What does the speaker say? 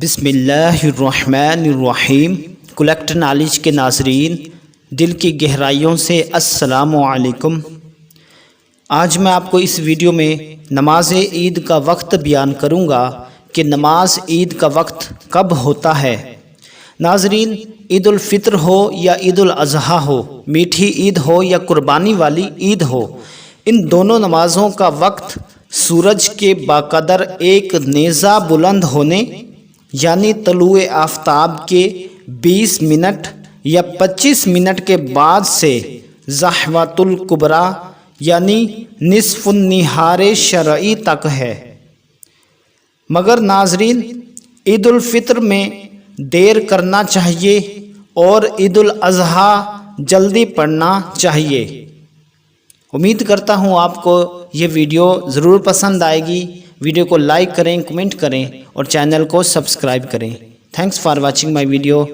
بسم اللہ الرحمن الرحیم۔ کلیکٹ نالج کے ناظرین، دل کی گہرائیوں سے السلام علیکم۔ آج میں آپ کو اس ویڈیو میں نماز عید کا وقت بیان کروں گا کہ نماز عید کا وقت کب ہوتا ہے۔ ناظرین، عید الفطر ہو یا عید الاضحیٰ ہو، میٹھی عید ہو یا قربانی والی عید ہو، ان دونوں نمازوں کا وقت سورج کے باقدر ایک نیزہ بلند ہونے یعنی طلوع آفتاب کے 20 منٹ یا 25 منٹ کے بعد سے ضحوۃ الکبریٰ یعنی نصف النہار شرعی تک ہے۔ مگر ناظرین، عید الفطر میں دیر کرنا چاہیے اور عید الاضحیٰ جلدی پڑھنا چاہیے۔ امید کرتا ہوں آپ کو یہ ویڈیو ضرور پسند آئے گی۔ ویڈیو کو لائک کریں، کمنٹ کریں اور چینل کو سبسکرائب کریں۔ Thanks for watching my video.